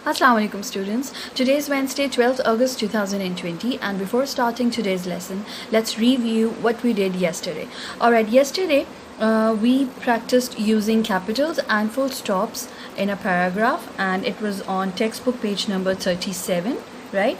Assalamu alaikum students. Today is Wednesday 12th August 2020 and before starting today's lesson, let's review what we did yesterday. Alright, yesterday we practiced using capitals and full stops in a paragraph and it was on textbook page number 37, right?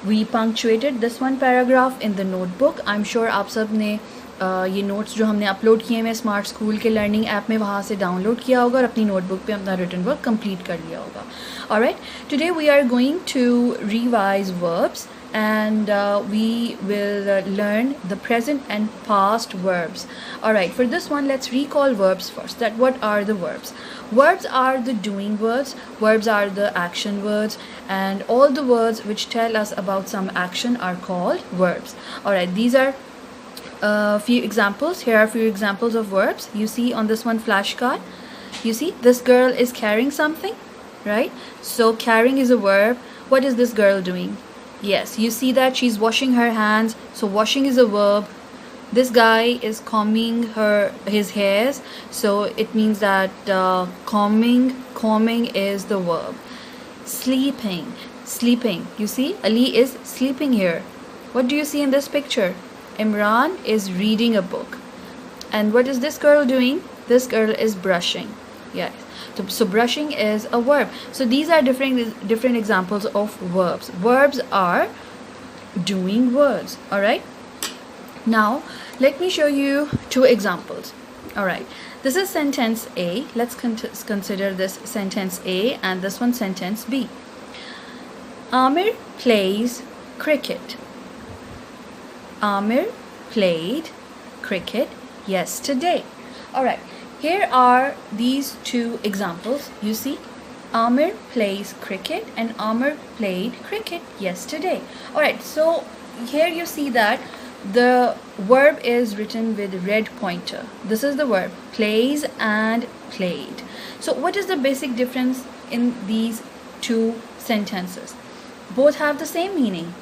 We punctuated this one paragraph in the notebook. I'm sure आप सब ने ये notes जो हमने upload किए हैं smart school के learning app में वहाँ से डाउनलोड किया होगा और अपनी नोटबुक पे अपना रिटन वर्क कंप्लीट कर लिया होगा. Alright, today we are going to revise verbs and we will learn the present and past verbs. Alright, for this one let's recall verbs first. That what are the verbs? Verbs are the doing words, verbs are the action words, and all the words which tell us about some action are called verbs. Alright, these are few examples. Here are a few examples of verbs. You see on this one flashcard, you see this girl is carrying something, right? So carrying is a verb. What is this girl doing? Yes, you see that she's washing her hands, so washing is a verb. This guy is combing his hairs, so it means that combing is the verb. Sleeping, you see Ali is sleeping here. What do you see in this picture? Imran is reading a book. And what is this girl doing? This girl is brushing. Yes. So brushing is a verb. So these are different examples of verbs. Verbs are doing words. Alright. Now let me show you two examples. Alright. This is sentence A. Let's consider this sentence A and this one sentence B. Amir plays cricket. Amir played cricket yesterday. Alright, here are these two examples. You see, Amir plays cricket and Amir played cricket yesterday. Alright, so here you see that the verb is written with red pointer. This is the verb, plays and played. So what is the basic difference in these two sentences? Both have the same meaning,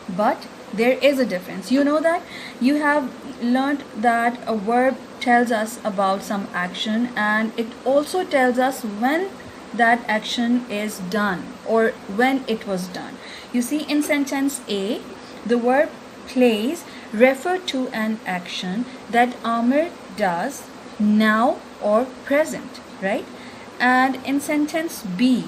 but there is a difference. You know that you have learned that a verb tells us about some action and it also tells us when that action is done or when it was done. You see, in sentence A, the verb plays refer to an action that Amir does now or present, right? And in sentence B,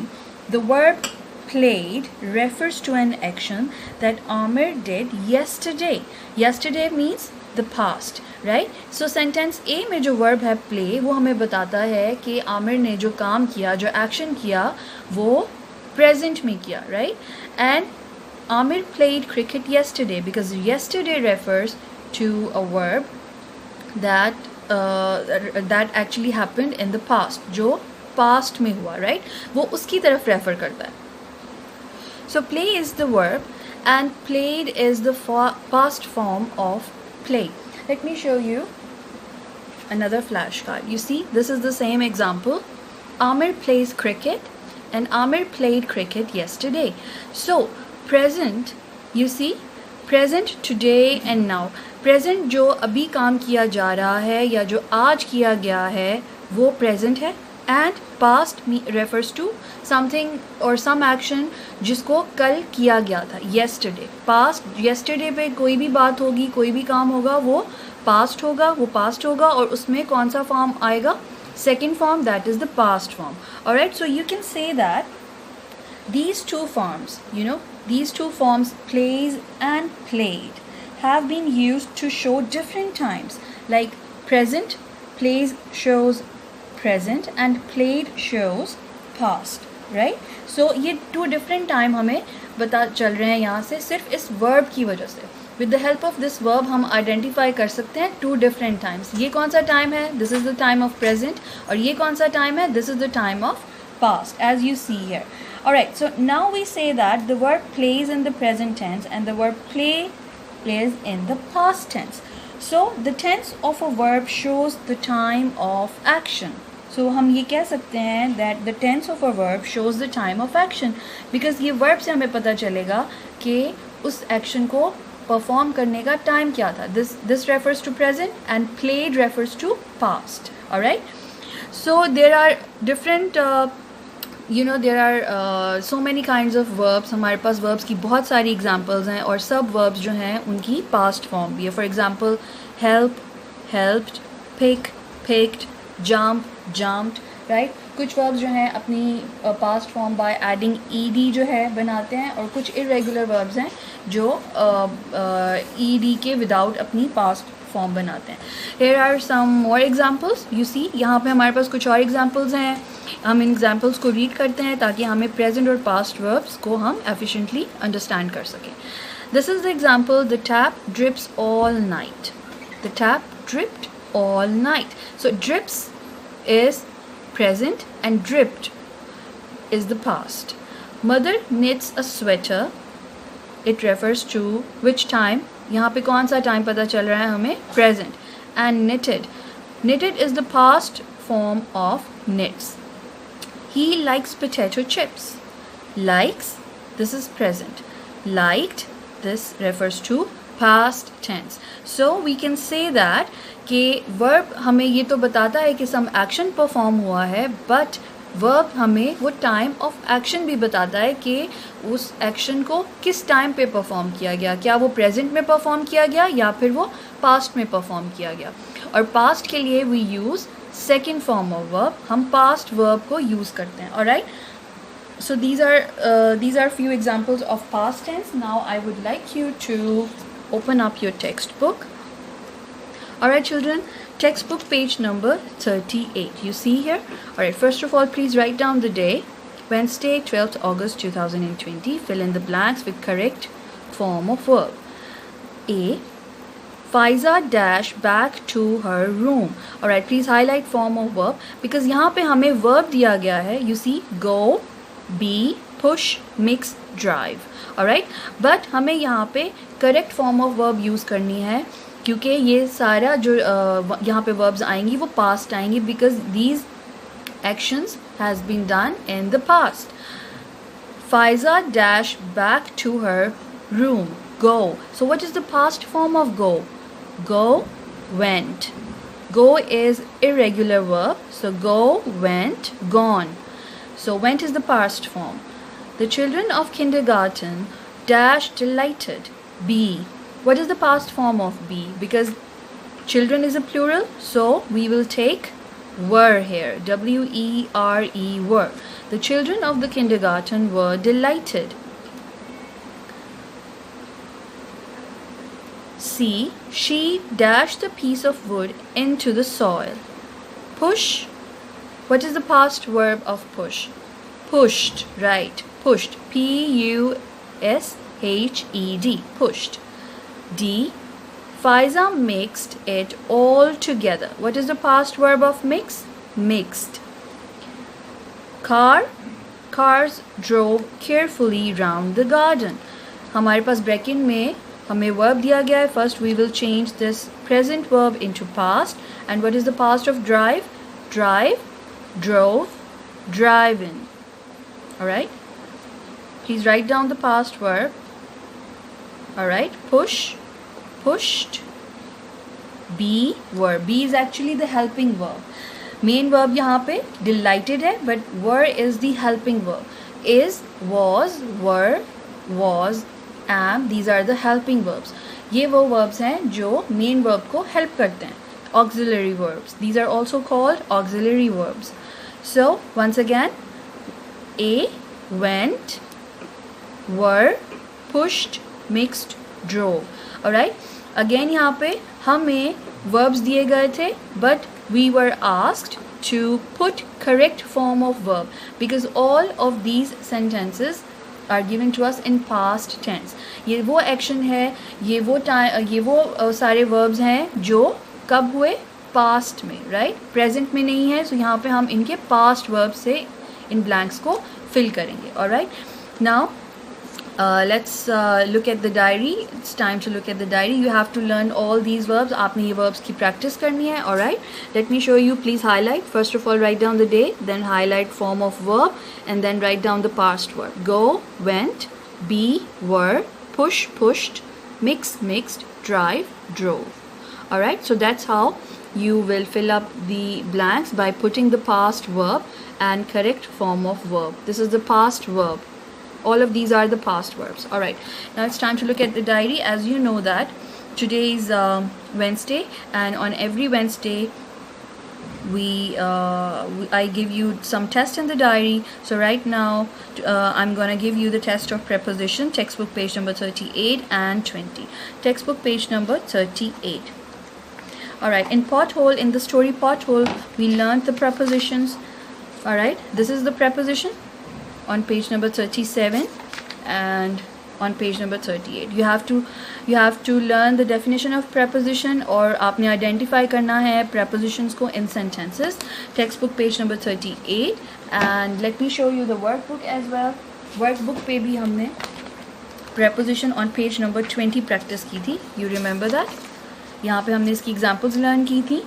the verb played refers to an action that Amir did yesterday. Yesterday means the past, right? So sentence A में जो verb है play, वो हमें बताता है कि आमिर ने जो काम किया, जो action किया, वो present में किया, right? And Amir played cricket yesterday because yesterday refers to a verb that that actually happened in the past, जो past में हुआ, right? वो उसकी तरफ refer करता है. So play is the verb and played is the past form of play. Let me show you another flashcard. You see, this is the same example. Amir plays cricket and Amir played cricket yesterday. So present, you see, present today and now. Present जो अभी काम किया जा रहा है या जो आज किया गया है वो present है. And past refers to something or some action जिसको कल किया गया था, yesterday. Past, yesterday पे कोई भी बात होगी, कोई भी काम होगा, वो past होगा और उसमें कौन सा form आएगा? Second form, that is the past form. Alright, so you can say that these two forms, you know, these two forms, plays and played, have been used to show different times. Like present, plays shows present and played shows past, right? So ये two different time हमें बता चल रहे हैं यहाँ से सिर्फ इस verb की वजह से. With the help of this verb हम identify कर सकते हैं two different times. ये कौन सा time है? This is the time of present. और ये कौन सा time है? This is the time of past, as you see here. Alright, so now we say that the verb plays in the present tense and the verb play is in the past tense. So the tense of a verb shows the time of action. So हम ये कह सकते हैं that the tense of a verb shows the time of action because ये verb से हमें पता चलेगा कि उस action को perform करने का time क्या था. This refers to present and played refers to past. Alright. So there are different you know there are so many kinds of verbs. हमारे पास verbs की बहुत सारी examples हैं और सब verbs जो हैं उनकी past form भी है. For example, help, helped, pick, picked, jump, jumped, right? कुछ verbs जो हैं अपनी past form by adding ed जो है बनाते हैं और कुछ irregular verbs हैं जो ed के without अपनी past form बनाते हैं. Here are some more examples. You see यहाँ पे हमारे पास कुछ और examples हैं. हम इन एग्जाम्पल्स को रीड करते हैं ताकि हमें प्रेजेंट और पास्ट वर्ब्स को हम एफिशिएंटली अंडरस्टैंड कर सकें. This is the example, the tap drips all night. The tap dripped all night. So drips is present and dripped is the past. Mother knits a sweater. It refers to which time. यहाँ पे कौन सा time पता चल रहा है हमें? Present. And knitted. Knitted is the past form of knits. He likes potato chips. Likes, this is present. Liked, this refers to past tense. So we can say that कि verb हमें ये तो बताता है कि some action perform हुआ है, but verb हमें वो time of action भी बताता है कि उस action को किस time पे perform किया गया. क्या वो present में perform किया गया या फिर वो past में perform किया गया. और past के लिए we use second form of verb. हम past verb को use करते हैं. Alright. So these are few examples of past tense. Now I would like you to open up your textbook. Alright children, textbook page number 38. You see here? Alright, first of all please write down the day. Wednesday, 12th August 2020. Fill in the blanks with correct form of verb. A. Faiza dash back to her room. Alright, please highlight form of verb because यहाँ पे हमें verb दिया गया है. You see, go, be, push, mix, drive. Alright, but हमें यहाँ पे correct form of verb use करनी है क्योंकि ये सारा जो यहाँ पे verbs आएंगी वो past आएंगी because these actions has been done in the past. Faiza dash back to her room. Go. So what is the past form of go? Go, went. Go is irregular verb. So go, went, gone. So went is the past form. The children of kindergarten dash delighted. Be. What is the past form of be? Because children is a plural, so we will take were here. W-E-R-E, were. The children of the kindergarten were delighted. C. She dashed the piece of wood into the soil. Push. What is the past verb of push? Pushed, right. Pushed. P-U-S-H-E-D. Pushed. D. Faiza mixed it all together. What is the past verb of mix? Mixed. Car. Cars drove carefully round the garden. हमारे पास bracket में हमें verb दिया गया है. First we will change this present verb into past. And what is the past of drive? Drive, drove, driven. Alright. Please write down the past verb. Alright. Push, pushed. Be, were. Be is actually the helping verb. Main verb यहाँ पे delighted है, but were is the helping verb. Is, was, were, was, am. These are the helping verbs. ये वो verbs हैं जो main verb को help करते हैं. Auxiliary verbs. These are also called auxiliary verbs. So once again, A, went, were, pushed, mixed, drove. Alright. Again यहाँ पे हमें verbs दिए गए थे, but we were asked to put correct form of verb because all of these sentences are given to us in past tense. ये वो action है, ये वो सारे verbs हैं जो कब हुए? Past में, right? Present में नहीं है, so यहाँ पे हम इनके past verbs से इन blanks को fill करेंगे. Alright. Now let's look at the diary. It's time to look at the diary. You have to learn all these verbs. आपने ये verbs की practice करनी है. Alright. Let me show you. Please highlight. First of all, write down the day. Then highlight form of verb. And then write down the past verb. Go, went, be, were, push, pushed, mix, mixed, drive, drove. Alright, so that's how you will fill up the blanks by putting the past verb and correct form of verb. This is the past verb. All of these are the past verbs. Alright, now it's time to look at the diary. As you know that today is Wednesday, and on every Wednesday I give you some tests in the diary. So right now I'm gonna give you the test of preposition, textbook page number 38 and 20. Textbook page number 38. Alright, in pothole, in the story Pothole, we learned the prepositions. Alright, this is the preposition on page number 37 and on page number 38. You have to learn the definition of preposition, और आपने identify करना है prepositions को in sentences. Textbook page number 38, and let me show you the workbook as well. Workbook पे भी हमने preposition on page number 20 practice की थी. You remember that? यहाँ पे हमने इसकी examples learn की थी,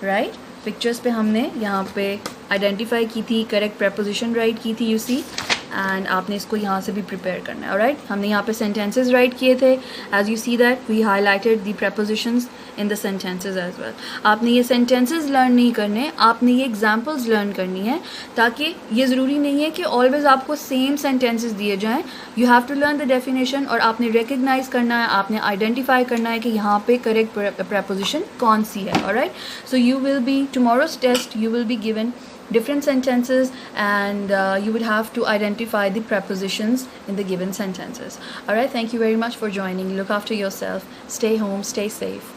right? Pictures पे हमने यहाँ पे identify की थी, correct preposition write की थी, you see. एंड आपने इसको यहाँ से भी प्रिपेयर करना है. ऑलराइट, हमने यहाँ पे सेंटेंसेस राइट किए थे. As you see that we highlighted the prepositions in the sentences as well. आपने ये सेंटेंसेस लर्न नहीं करने, आपने ये एग्जांपल्स लर्न करनी है, ताकि ये ज़रूरी नहीं है कि ऑलवेज आपको सेम सेंटेंसेस दिए जाएं. You have to learn the definition, और आपने रिकग्नाइज करना है, आपने आइडेंटिफाई करना है कि यहाँ पे करेक्ट प्रेपोजिशन कौन सी है. Alright, so you will be tomorrow's test, you will be given different sentences, and you would have to identify the prepositions in the given sentences. Alright, thank you very much for joining. Look after yourself, stay home, stay safe.